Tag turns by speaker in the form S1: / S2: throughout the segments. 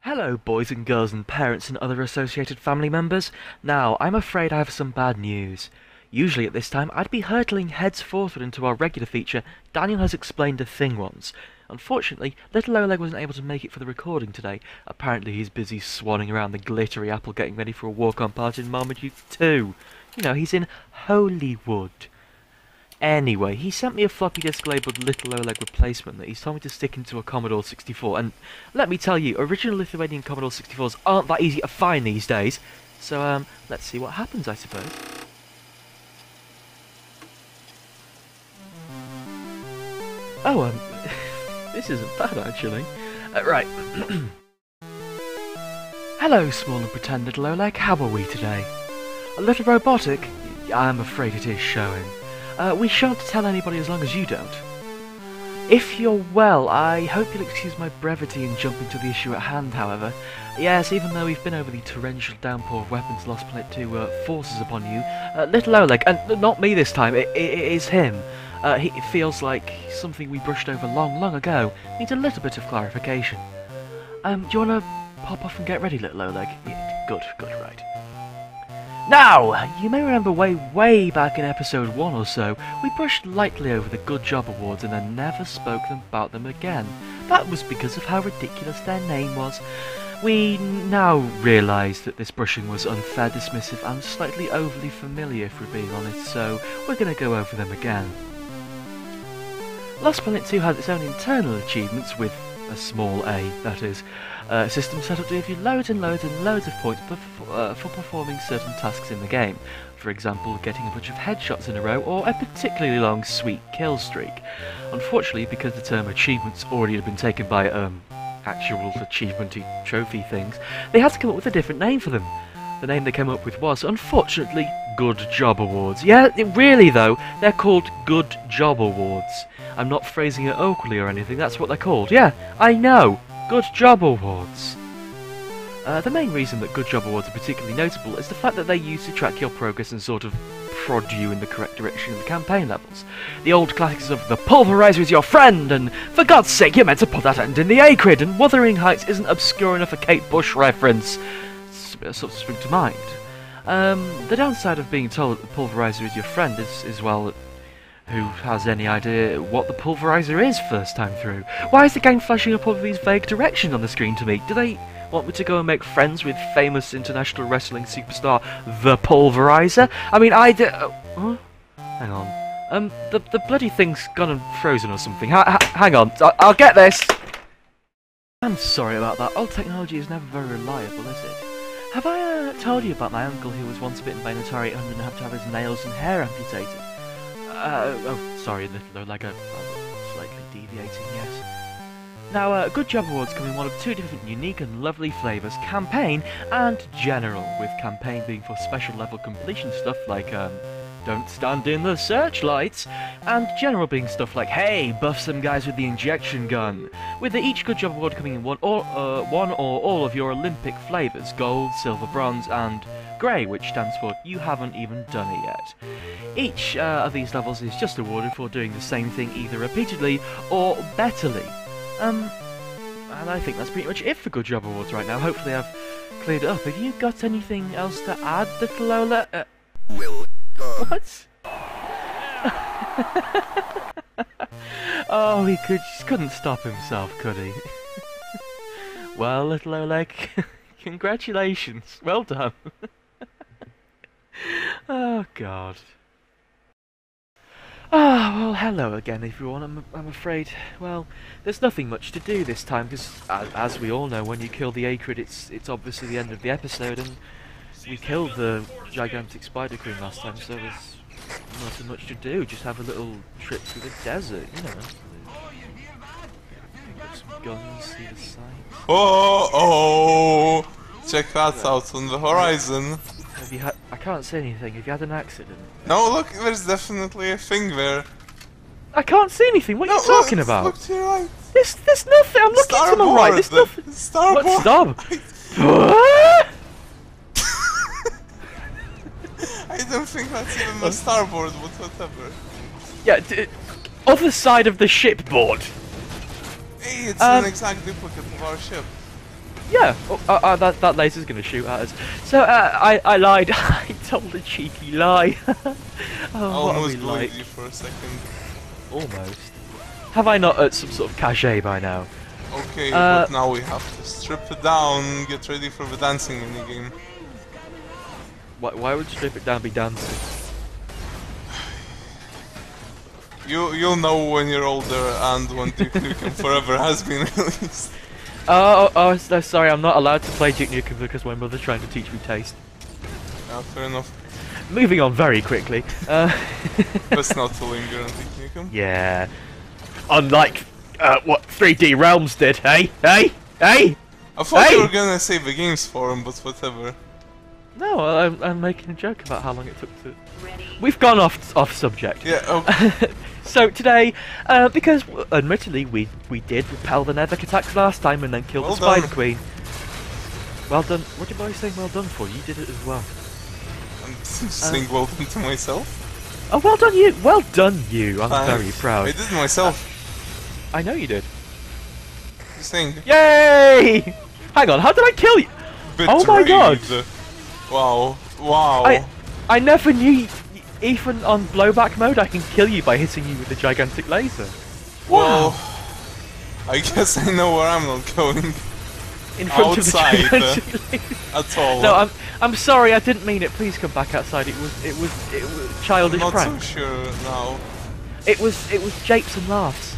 S1: Hello, boys and girls and parents and other associated family members. Now, I'm afraid I have some bad news. Usually at this time, I'd be hurtling heads forward into our regular feature, Daniel Has Explained a Thing Once. Unfortunately, little Oleg wasn't able to make it for the recording today. Apparently he's busy swanning around the glittery apple getting ready for a walk-on part in Marmaduke 2. You know, he's in Holywood. Anyway, he sent me a floppy disk labelled Little Oleg replacement that he's told me to stick into a Commodore 64, and let me tell you, original Lithuanian Commodore 64s aren't that easy to find these days, so let's see what happens, I suppose. Oh, this isn't bad actually. Right. Hello, small and pretend little Oleg, how are we today? A little robotic? I'm afraid it is showing. We shan't tell anybody as long as you don't. If you're well, I hope you'll excuse my brevity in jumping to the issue at hand, however. Yes, even though we've been over the torrential downpour of weapons lost plate to forces upon you, little Oleg, and not me this time, it is him. It feels like something we brushed over long ago. Needs a little bit of clarification. Do you want to pop off and get ready, little Oleg? Yeah, good, right. Now, you may remember way back in episode 1 or so, we brushed lightly over the Good Job Awards and then never spoke about them again. That was because of how ridiculous their name was. We now realise that this brushing was unfair, dismissive and slightly overly familiar if we're being honest, so we're going to go over them again. Lost Planet 2 has its own internal achievements with a small a, that is. A system set up to give you loads and loads of points for performing certain tasks in the game. For example, getting a bunch of headshots in a row or a particularly long sweet kill streak. Unfortunately, because the term achievements already had been taken by actual achievement-y trophy things, they had to come up with a different name for them. The name they came up with was, unfortunately, Good Job Awards. Yeah, really though, they're called Good Job Awards. I'm not phrasing it awkwardly or anything, that's what they're called. Yeah, I know. Good Job Awards. The main reason that Good Job Awards are particularly notable is the fact that they're used to track your progress and sort of prod you in the correct direction in the campaign levels. The old classics of the pulverizer is your friend, and for God's sake you meant to put that end in the A-Crid, and Wuthering Heights isn't obscure enough a Kate Bush reference. Sort of spring to mind. The downside of being told that the pulverizer is your friend is well, who has any idea what the pulverizer is first time through? Why is the game flashing up all of these vague directions on the screen to me? Do they want me to go and make friends with famous international wrestling superstar The Pulverizer? I mean, huh? Hang on. The bloody thing's gone and frozen or something. Hang on, I'll get this! I'm sorry about that. Old technology is never very reliable, is it? Have I told you about my uncle who was once bitten by an Atari 800 and had to have his nails and hair amputated? Oh, sorry, little Oleg, I'm slightly deviating, yes. Now, Good Job Awards come in one of two different unique and lovely flavours, Campaign and General, with Campaign being for special level completion stuff like, Don't Stand in the Searchlights, and General being stuff like, hey, buff some guys with the injection gun, with each Good Job Award coming in one or all of your Olympic flavours, gold, silver, bronze, and grey, which stands for you haven't even done it yet. Each of these levels is just awarded for doing the same thing either repeatedly or betterly. And I think that's pretty much it for Good Job Awards right now. Hopefully I've cleared it up. Have you got anything else to add, little Lola? What? Oh, he just couldn't stop himself, could he? Well, little Oleg, congratulations. Well done. Oh, God. Ah, well, hello again, everyone. I'm afraid, well, there's nothing much to do this time, because, as we all know, when you kill the Acrid, it's obviously the end of the episode, and we killed the gigantic spider queen last time, so there's nothing much to do. Just have a little trip through the desert, you know. Pick up some guns, see the sights.
S2: Oh! Check that out on the horizon.
S1: Have you had? I can't see anything. Have you had an accident?
S2: No, look, there's definitely a thing there.
S1: I can't see anything. What are you talking about?
S2: Look to your right.
S1: There's nothing. I'm looking to my right. There's nothing.
S2: Starboard.
S1: What? Stop.
S2: I don't think that's even the starboard, but whatever.
S1: Yeah, other side of the shipboard.
S2: Hey, it's an exact duplicate of our ship.
S1: Yeah, that laser's going to shoot at us. So I lied. I told a cheeky lie. Oh, what are we
S2: Almost
S1: like?
S2: believed you for a second.
S1: Almost. Have I not some sort of cachet by now?
S2: Okay, but now we have to strip it down, get ready for the dancing minigame.
S1: Why would strip it down be dancing?
S2: You'll know when you're older and when Duke Nukem Forever has been released.
S1: Oh, sorry, I'm not allowed to play Duke Nukem because my mother's trying to teach me taste.
S2: Fair enough.
S1: Moving on very quickly.
S2: Best not to linger on Duke Nukem.
S1: Yeah. Unlike what 3D Realms did, hey? Hey? Hey?
S2: I thought
S1: Hey!
S2: you were gonna save the games for him, but whatever.
S1: No, I'm making a joke about how long it took to... We've gone off subject.
S2: Yeah, okay.
S1: So today, because admittedly we did repel the Nether attacks last time and then killed the Spider Queen. Well done. What did I say well done for? You did it as well.
S2: I'm saying well done to myself.
S1: Oh, well done you! Well done you! I'm very proud.
S2: I did it myself.
S1: I know you did.
S2: Just saying.
S1: Yay! Hang on, how did I kill you? Oh my god!
S2: Wow. Wow.
S1: I never knew, even on blowback mode, I can kill you by hitting you with a gigantic laser. Wow.
S2: Well, I guess I know where I'm not going.
S1: In front
S2: outside,
S1: of the gigantic laser.
S2: At all.
S1: No, I'm sorry, I didn't mean it. Please come back outside. It was childish
S2: I'm not
S1: prank.
S2: so sure now.
S1: It was japes and laughs.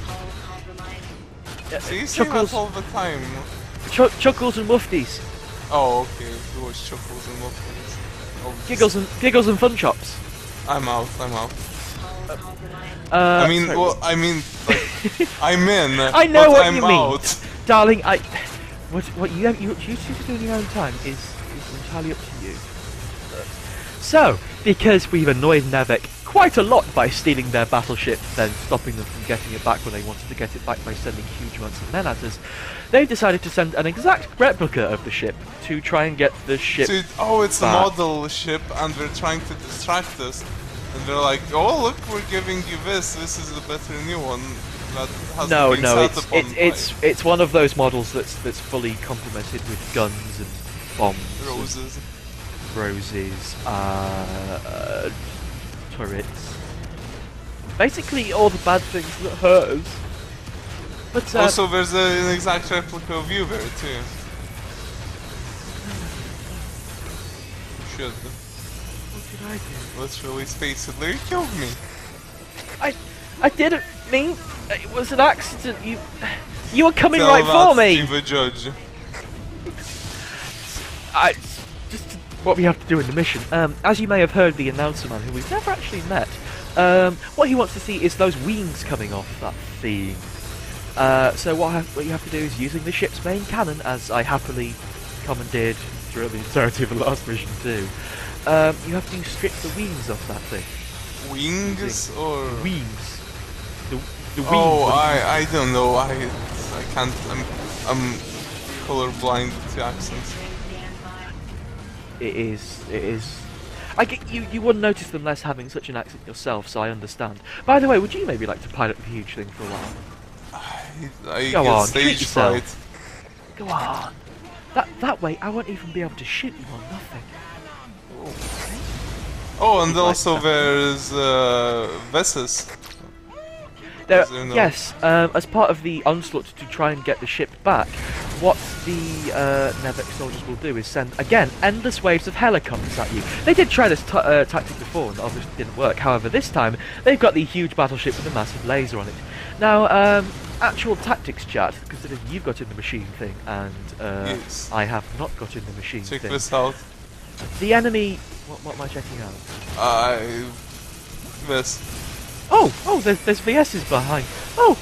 S2: So you say that all the time.
S1: Chuckles and wufties.
S2: Oh, okay. It was chuckles and muffins. Oh,
S1: Giggles and fun chops.
S2: I'm out. I mean,
S1: sorry.
S2: well, I mean, like, I'm in.
S1: I know
S2: but
S1: what
S2: I'm
S1: you mean,
S2: out.
S1: darling. What you choose to do in your own time is entirely up to you. So, because we've annoyed Nevek quite a lot by stealing their battleship, then stopping them from getting it back when they wanted to get it back by sending huge amounts of men at us, they've decided to send an exact replica of the ship to try and get the ship
S2: Dude, it's
S1: back.
S2: a model ship, and they're trying to distract us. And they're like, oh look, we're giving you this. This is a better new one that has been set upon
S1: it's one of those models that's fully complemented with guns and bombs, roses, turrets. Basically, all the bad things that hurt us. But
S2: also, there's an exact replica of you there too. You should.
S1: What did I do?
S2: Let's really face it. Larry killed me.
S1: I didn't mean. It was an accident. You were coming
S2: Tell
S1: right
S2: that
S1: for me.
S2: to the judge.
S1: Just what we have to do in the mission. As you may have heard, the announcer man, who we've never actually met, what he wants to see is those wings coming off that thing. So what you have to do is, using the ship's main cannon, as I happily commandeered throughout the entirety of the last mission too, you have to strip the wings off that thing.
S2: Wings or
S1: wings? The wings.
S2: Oh, I don't know. I can't. I'm colorblind to accents.
S1: It is. I get you wouldn't notice them less having such an accent yourself, so I understand. By the way, would you maybe like to pilot the huge thing for a while?
S2: I
S1: Go
S2: get
S1: on,
S2: stage
S1: treat yourself.
S2: fright.
S1: Go on. That way, I won't even be able to shoot you on nothing.
S2: Oh, and also there's Vessus.
S1: Yes, as part of the onslaught to try and get the ship back, what the Nevek soldiers will do is send, again, endless waves of helicopters at you. They did try this tactic before and obviously didn't work. However, this time, they've got the huge battleship with a massive laser on it. Now, actual tactics chat, considering you've got in the machine thing and
S2: yes.
S1: I have not got in the machine thing.
S2: Check this out.
S1: The enemy... What am I checking out?
S2: This.
S1: Oh, there's VS's behind. Oh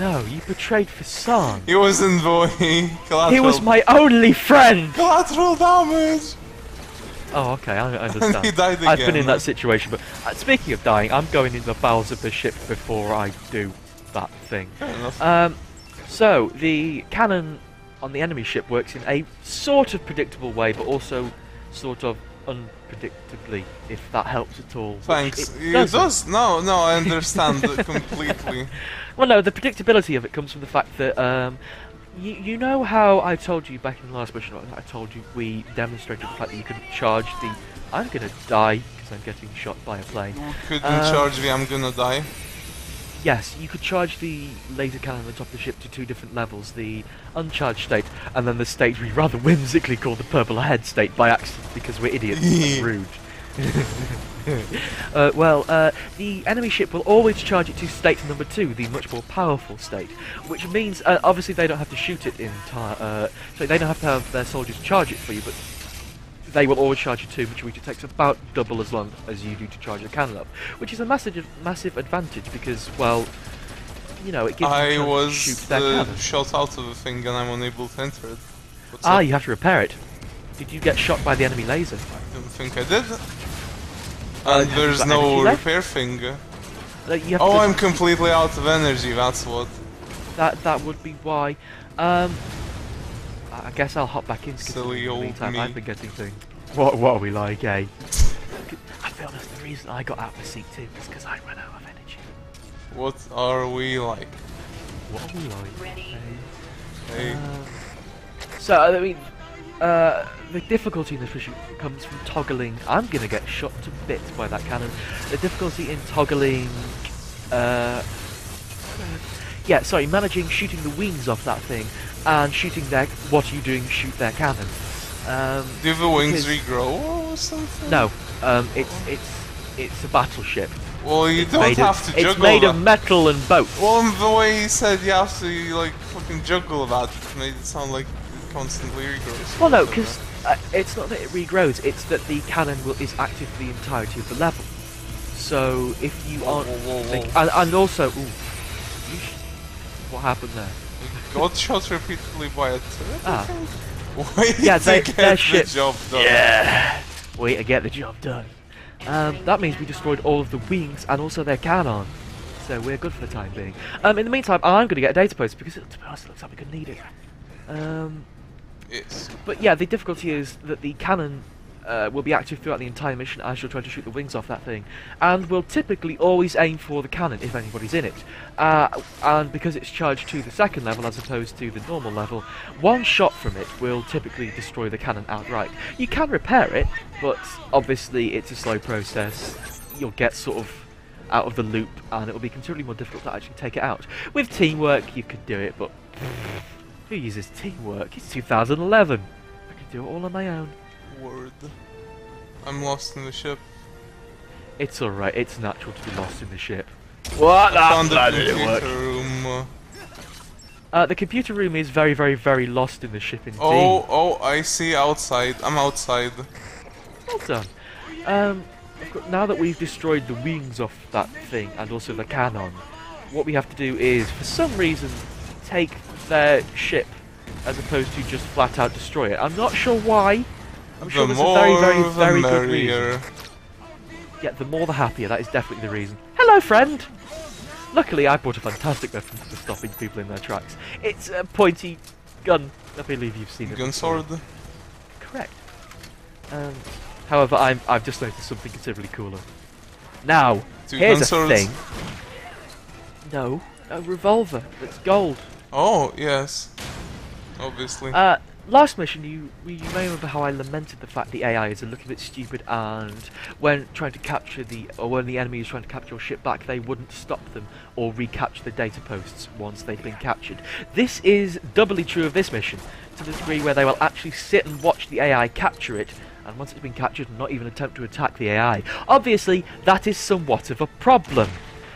S1: no, you betrayed Fasan.
S2: He was in the way. Collateral.
S1: He was my only friend.
S2: Collateral damage.
S1: Oh, okay, I understand.
S2: And he died again.
S1: I've been in that situation, but speaking of dying, I'm going in the bowels of the ship before I do that thing.
S2: Fair enough.
S1: So the cannon on the enemy ship works in a sort of predictable way, but also sort of unpredictably, if that helps at all.
S2: Thanks. It does. No, I understand it completely.
S1: Well, no, the predictability of it comes from the fact that You know how I told you back in the last mission, I told you we demonstrated the fact that you could charge the... I'm gonna die because I'm getting shot by a plane.
S2: You couldn't charge the I'm gonna die?
S1: Yes, you could charge the laser cannon on the top of the ship to 2 different levels, the uncharged state, and then the state we rather whimsically call the purple ahead state by accident because we're idiots and rude. The enemy ship will always charge it to state number 2, the much more powerful state, which means obviously they don't have to shoot it in time, so they don't have to have their soldiers charge it for you, but they will always charge it too, which it takes about double as long as you do to charge the cannon up, which is a massive advantage because, well, you know, it gives them a chance to shoot their cannon.
S2: Shot out of the thing and I'm unable to enter it.
S1: You have to repair it. Did you get shot by the enemy laser?
S2: I don't think I did. And there's no repair thing. I'm completely out of energy, that's what.
S1: That would be why. I guess I'll hop back in because in the meantime I've been getting things. What are we like, eh? I'll be honest, the reason I got out of the seat too is because I ran out of energy.
S2: What are we like?
S1: What are we like?
S2: Hey.
S1: So, I mean, the difficulty in this mission comes from toggling. I'm gonna get shot to bits by that cannon. The difficulty in toggling, managing shooting the wings off that thing and shooting their. What are you doing? Shoot their cannon.
S2: Do the wings regrow or something?
S1: No, it's a battleship.
S2: Well, you don't have to juggle.
S1: It's made of metal and boats.
S2: Well, the way you said you have to like fucking juggle that made it sound like it constantly regrows.
S1: Well, no, because it's not that it regrows. It's that the cannon is active for the entirety of the level. So if you aren't, and also, what happened there?
S2: Got shot repeatedly by a turret. Way
S1: yeah,
S2: to get the job done.
S1: Yeah, way to get the job done. That means we destroyed all of the wings and also their cannon. So we're good for the time being. In the meantime, I'm going to get a data post because, to be honest, it looks like we could need it.
S2: Yes.
S1: But yeah, the difficulty is that the cannon will be active throughout the entire mission as you're trying to shoot the wings off that thing, and will typically always aim for the cannon if anybody's in it. And because it's charged to the second level as opposed to the normal level, one shot from it will typically destroy the cannon outright. You can repair it, but obviously it's a slow process. You'll get sort of out of the loop, and it will be considerably more difficult to actually take it out. With teamwork, you could do it, but who uses teamwork? It's 2011. I can do it all on my own.
S2: Word. I'm lost in the ship.
S1: It's alright, it's natural to be lost in the ship. What?
S2: I found the computer room.
S1: The computer room is very, very, very lost in the ship indeed.
S2: Oh, I see outside. I'm outside.
S1: Well done. Now that we've destroyed the wings off that thing and also the cannon, what we have to do is, for some reason, take their ship as opposed to just flat out destroy it. I'm not sure why. I'm sure there's a very, very, very good reason. Yeah, the more the happier, that is definitely the reason. Hello, friend! Luckily, I brought a fantastic weapon for stopping people in their tracks. It's a pointy gun. I believe you've seen it.
S2: Gun sword?
S1: Correct. However, I've just noticed something considerably cooler. Now, here's a thing. No, a revolver that's gold.
S2: Oh, yes. Obviously.
S1: Last mission, you may remember how I lamented the fact the AI is a little bit stupid, and when trying to capture when the enemy is trying to capture your ship back, they wouldn't stop them or recapture the data posts once they've been captured. This is doubly true of this mission, to the degree where they will actually sit and watch the AI capture it, and once it's been captured, not even attempt to attack the AI. Obviously, that is somewhat of a problem.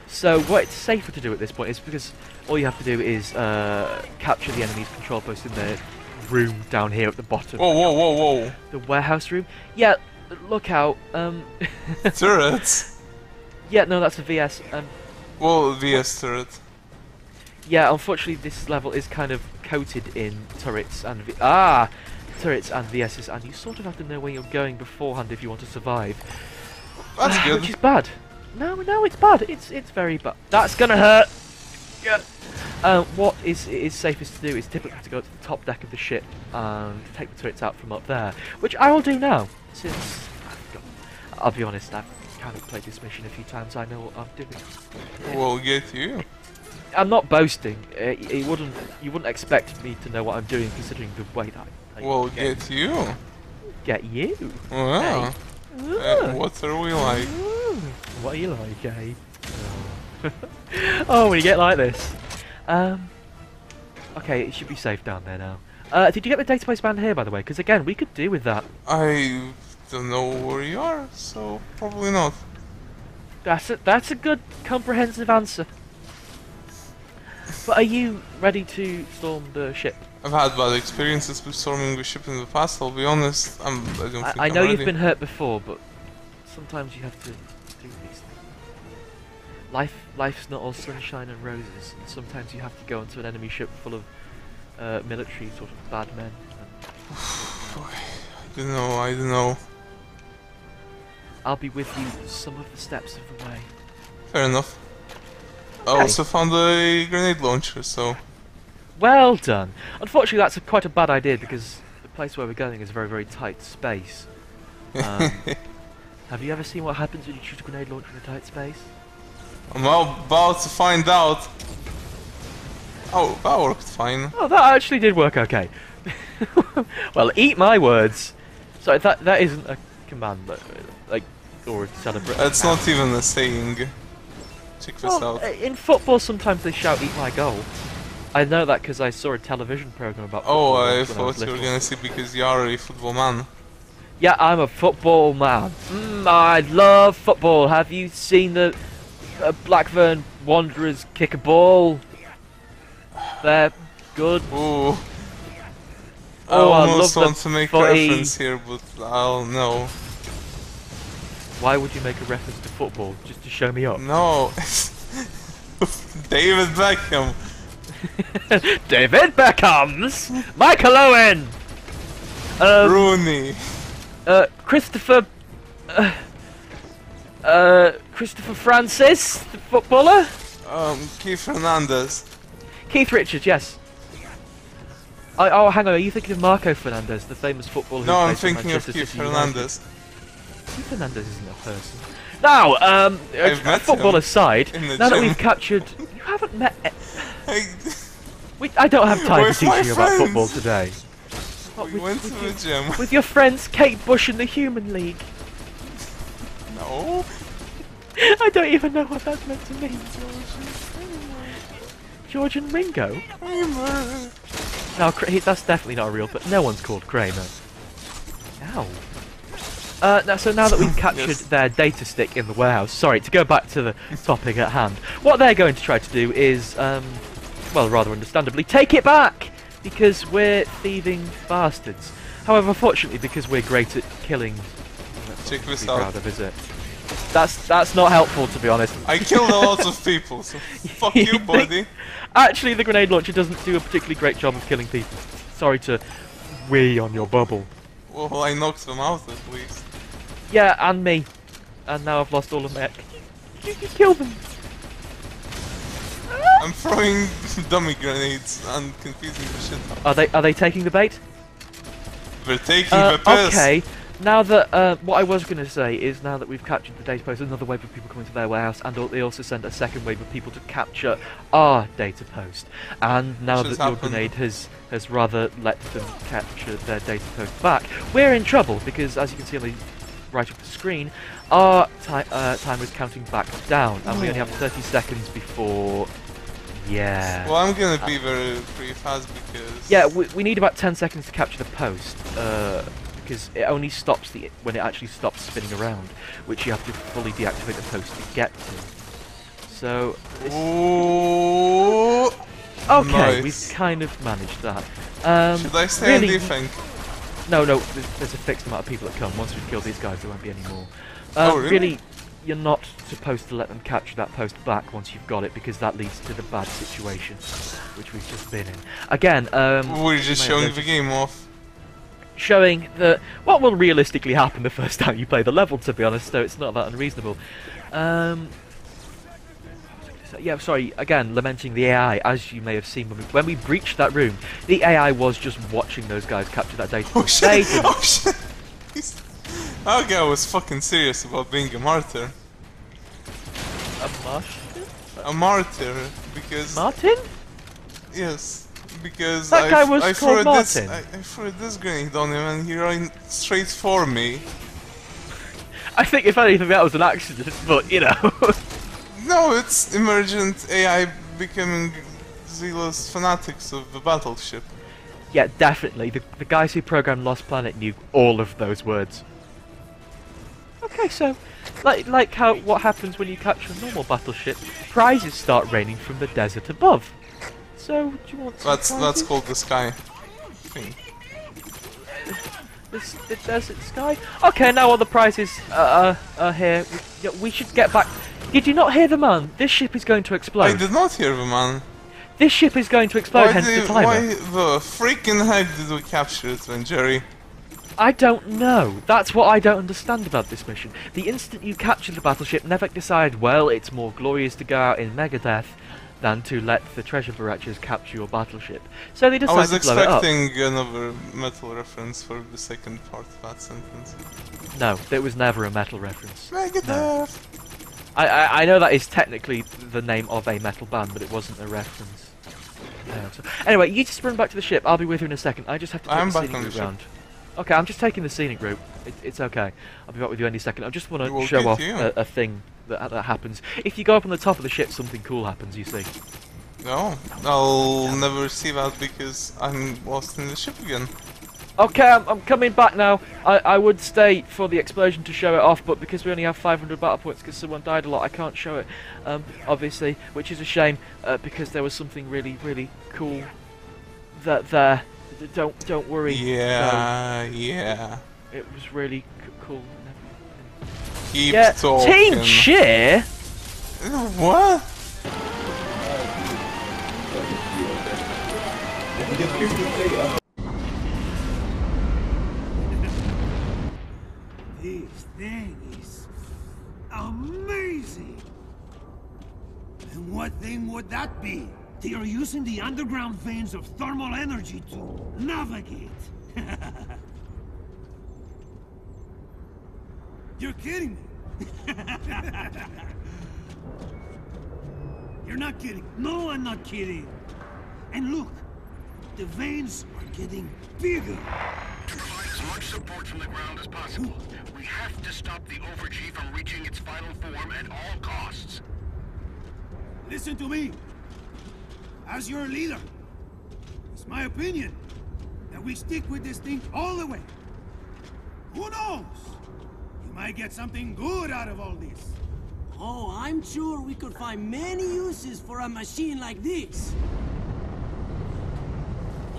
S1: So what it's safer to do at this point is because all you have to do is capture the enemy's control post in the room down here at the bottom.
S2: Whoa.
S1: The warehouse room. Yeah, look out.
S2: Turrets?
S1: Yeah, no, that's a VS.
S2: Well, VS turret.
S1: Yeah, unfortunately this level is kind of coated in turrets and turrets and VSs, and you sort of have to know where you're going beforehand if you want to survive.
S2: That's good.
S1: Which is bad. No, it's bad. It's very bad. That's gonna hurt. Yeah. What is safest to do is typically to go to the top deck of the ship and take the turrets out from up there, which I will do now, since I'll be honest, I've kind of played this mission a few times, I know what I'm doing.
S2: We'll get you.
S1: I'm not boasting. You wouldn't expect me to know what I'm doing, considering the way that I
S2: Well, get you.
S1: Get you.
S2: Well,
S1: Hey.
S2: what are we like?
S1: What are you like, eh? Oh, when you get like this. Okay, it should be safe down there now. Did you get the database band here, by the way? Because again, we could do with that.
S2: I don't know where you are, so probably not.
S1: That's a good comprehensive answer. But are you ready to storm the ship?
S2: I've had bad experiences with storming the ship in the past, I'll be honest. I don't think
S1: I
S2: I'm
S1: know
S2: ready.
S1: you've been hurt before, but sometimes you have to do these things. Life's not all sunshine and roses, and sometimes you have to go onto an enemy ship full of military sort of bad men.
S2: I don't know.
S1: I'll be with you some of the steps of the way.
S2: Fair enough. I
S1: Okay.
S2: also found a grenade launcher, so...
S1: Well done. Unfortunately, that's quite a bad idea because the place where we're going is a very, very tight space. Have you ever seen what happens when you shoot a grenade launcher in a tight space?
S2: I'm about to find out. Oh, that worked fine.
S1: Oh, that actually did work okay. Well, eat my words. Sorry, that isn't a command, but or a celebrate.
S2: It's not even a saying. Check this
S1: Well,
S2: out.
S1: in football, sometimes they shout "Eat my goal." I know that because I saw a television program about football.
S2: Oh, I
S1: once when was
S2: thought you were
S1: little.
S2: gonna say because you are a football man.
S1: Yeah, I'm a football man. I love football. Have you seen the Blackburn Wanderers kick a ball? They're good.
S2: Ooh. I
S1: Oh, I
S2: almost
S1: love
S2: want
S1: the
S2: to make
S1: footy.
S2: reference here, but I'll no.
S1: Why would you make a reference to football? Just to show me up?
S2: No. David Beckham.
S1: David Beckham's Michael Owen.
S2: Rooney.
S1: Christopher. Christopher Francis, the footballer.
S2: Keith Hernandez.
S1: Keith Richards, yes. Oh, hang on. Are you thinking of Marco Fernandez, the famous footballer? Who
S2: No, I'm
S1: plays for
S2: thinking of
S1: Manchester
S2: Keith
S1: City United?
S2: Hernandez.
S1: Keith Hernandez isn't a person. Now,
S2: I've met
S1: football
S2: him
S1: aside,
S2: in the
S1: now that
S2: gym.
S1: we've captured, you haven't met.
S2: Hey,
S1: I don't have time to
S2: With
S1: teach
S2: my
S1: you about
S2: friends.
S1: football today. What,
S2: we went to the gym.
S1: with your friends Kate Bush and the Human League.
S2: No.
S1: I don't even know what that's meant to mean. George and Ringo?
S2: Kramer.
S1: No, that's definitely not real, but no one's called Kramer. Ow. So now that we've captured
S2: Yes.
S1: their data stick in the warehouse, sorry, to go back to the topic at hand, what they're going to try to do is, well, rather understandably, take it back! Because we're thieving bastards. However, fortunately, because we're great at killing,
S2: Check this
S1: be
S2: out.
S1: proud of, is it? That's not helpful, to be honest.
S2: I killed a lot of people, so fuck you, buddy.
S1: Actually, the grenade launcher doesn't do a particularly great job of killing people. Sorry to wee on your bubble.
S2: Well, I knocked them out at least.
S1: Yeah, and me. And now I've lost all of my... You kill them!
S2: I'm throwing dummy grenades and confusing the shit out.
S1: Are they taking the bait?
S2: They're taking the piss.
S1: Okay. Now that what I was going to say is now that we've captured the data post, another wave of people coming to their warehouse, and they also sent a second wave of people to capture our data post. And now
S2: Which has
S1: that your
S2: happened.
S1: grenade has rather let them capture their data post back, we're in trouble because, as you can see on the right of the screen, our time is counting back down, and we only have 30 seconds before. Yeah.
S2: Well, I'm gonna be pretty fast because...
S1: Yeah, we need about 10 seconds to capture the post, because it only stops when it actually stops spinning around, which you have to fully deactivate the post to get to. So,
S2: Ooh.
S1: okay,
S2: Nice.
S1: we've kind of managed that.
S2: Should I stay
S1: really,
S2: on defense?
S1: No, there's a fixed amount of people that come. Once we've killed these guys, there won't be any more.
S2: Oh, really?
S1: You're not supposed to let them capture that post back once you've got it, because that leads to the bad situation, which we've just been in. Again,
S2: We're just
S1: you may have
S2: showing the game off.
S1: showing that what will realistically happen the first time you play the level, to be honest, so it's not that unreasonable. Yeah, sorry, again, lamenting the AI, as you may have seen when we breached that room, the AI was just watching those guys capture that data.
S2: Oh shit!
S1: They didn't-
S2: Oh shit! That guy was fucking serious about being a martyr.
S1: A marsh?
S2: A martyr. because
S1: Martin?
S2: yes, because
S1: That guy was
S2: I
S1: called
S2: threw this
S1: Martin.
S2: I threw this grenade on him and he ran straight for me.
S1: I think if anything that was an accident, but you know.
S2: No, it's emergent AI becoming zealous fanatics of the battleship.
S1: Yeah, definitely. The guys who programmed Lost Planet knew all of those words. Okay, so like how what happens when you capture a normal battleship, prizes start raining from the desert above. So do you want some
S2: That's
S1: prizes?
S2: called the sky thing.
S1: The desert sky. Okay, now all the prizes are here. We should get back. Did you not hear the man? This ship is going to explode.
S2: I did not hear the man.
S1: This ship is going to explode, hence the timer.
S2: Why the freaking heck did we capture it then, Jerry?
S1: I don't know. That's what I don't understand about this mission. The instant you capture the battleship, Nevek decided, well, it's more glorious to go out in Megadeth than to let the treasure barrachers capture your battleship. So they decided to blow it up.
S2: I was expecting another metal reference for the second part of that sentence.
S1: No, there was never a metal reference.
S2: Megadeth!
S1: No. I know that is technically the name of a metal band, but it wasn't a reference. So, anyway, you just run back to the ship. I'll be with you in a second. I just have to take the scenic route round. Okay, I'm just taking the scenic route. It's okay. I'll be back with you any second. I just want to show off a thing that happens. If you go up on the top of the ship, something cool happens, you see.
S2: No, I'll never see that because I'm lost in the ship again.
S1: Okay, I'm coming back now. I would stay for the explosion to show it off, but because we only have 500 battle points because someone died a lot, I can't show it, obviously, which is a shame, because there was something really, really cool there. Don't worry.
S2: Yeah, yeah.
S1: It was really cool.
S2: Keep talking.
S1: Team cheer?
S2: What?
S3: This thing is amazing! And what thing would that be? They are using the underground veins of thermal energy to navigate. You're kidding me! You're not kidding. No, I'm not kidding. And look, the veins are getting bigger.
S4: To provide as much support from the ground as possible, we have to stop the Overg from reaching its final form at all costs.
S3: Listen to me. As your leader, it's my opinion that we stick with this thing all the way. Who knows? You might get something good out of all this.
S5: Oh, I'm sure we could find many uses for a machine like this.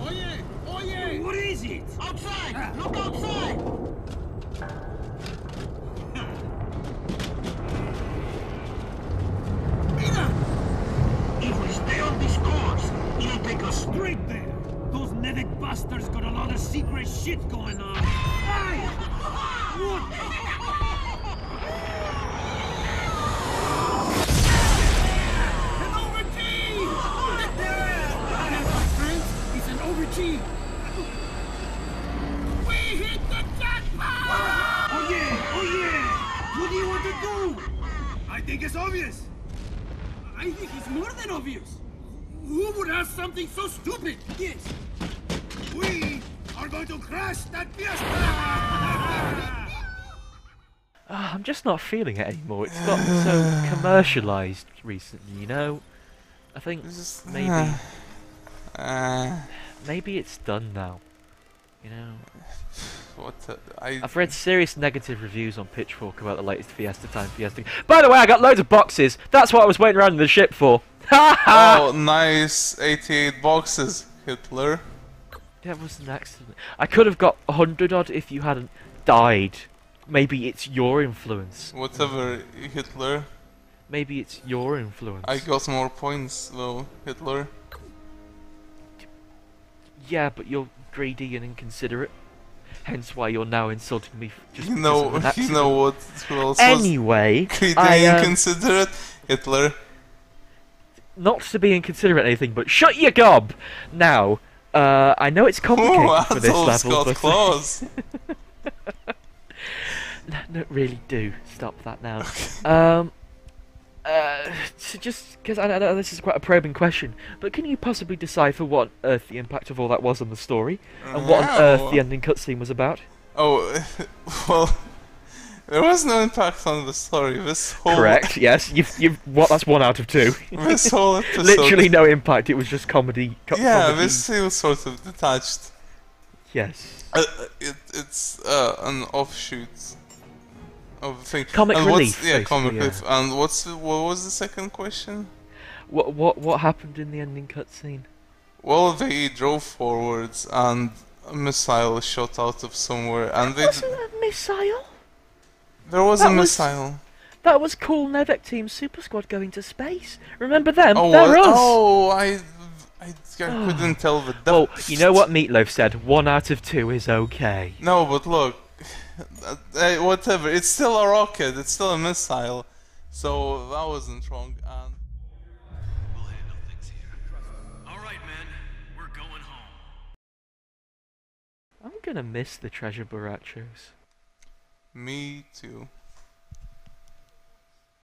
S3: Oye! Oye! What is it?
S5: Outside! Look outside!
S4: If we stay on this course, it'll take us
S3: Straight there! Those Nevic bastards got a lot of secret shit going on. Hey! What? Overg! We hit the jackpot! Oh yeah! Oh yeah! What do you want to do? I think it's obvious. I think it's more than obvious. Who would ask something so stupid? Yes. We are going to crash that fiesta!
S1: I'm just not feeling it anymore. It's got so commercialised recently, you know? I think maybe... maybe it's done now, you know. I've read serious negative reviews on Pitchfork about the latest Fiesta Time Fiesta. By the way, I got loads of boxes. That's what I was waiting around in the ship for.
S2: Oh, nice 88 boxes, Hitler.
S1: That was an accident. I could have got 100 odd if you hadn't died. Maybe it's your influence.
S2: Whatever, Hitler.
S1: Maybe it's your influence.
S2: I got more points though, Hitler.
S1: Yeah, but you're greedy and inconsiderate. Hence why you're now insulting me just
S2: You know what? Who else
S1: anyway,
S2: was greedy and inconsiderate? Hitler.
S1: Not to be inconsiderate or anything, but shut your gob! Now, I know it's complicated for this level, but...
S2: claws.
S1: No, really do. Stop that now. So just because I know this is quite a probing question, but can you possibly decipher what on earth the impact of all that was on the story, and what on earth the ending cutscene was about?
S2: Oh, well, there was no impact on the story. This whole
S1: Correct. Yes. You've. What? That's 1 out of 2.
S2: this whole episode.
S1: Literally no impact. It was just comedy.
S2: Yeah,
S1: comedy.
S2: this feels sort of detached.
S1: Yes.
S2: It's an offshoot of the thing.
S1: Comic
S2: and
S1: relief.
S2: Yeah, comic
S1: yeah.
S2: relief. And what was the second question?
S1: What happened in the ending cutscene?
S2: Well, they drove forwards and a missile shot out of somewhere, and
S1: That wasn't a missile.
S2: there was
S1: that
S2: a
S1: was-
S2: missile.
S1: That was Cool Nevek Team Super Squad going to space. Remember them?
S2: Oh,
S1: They're us.
S2: oh, I couldn't tell the depth.
S1: Well, you know what Meatloaf said? 1 out of 2 is okay.
S2: No, but look, whatever. It's still a rocket. It's still a missile. So that wasn't wrong. And
S4: We'll handle things here. All right, men. We're going home.
S1: I'm gonna miss the treasure barachos.
S2: me too.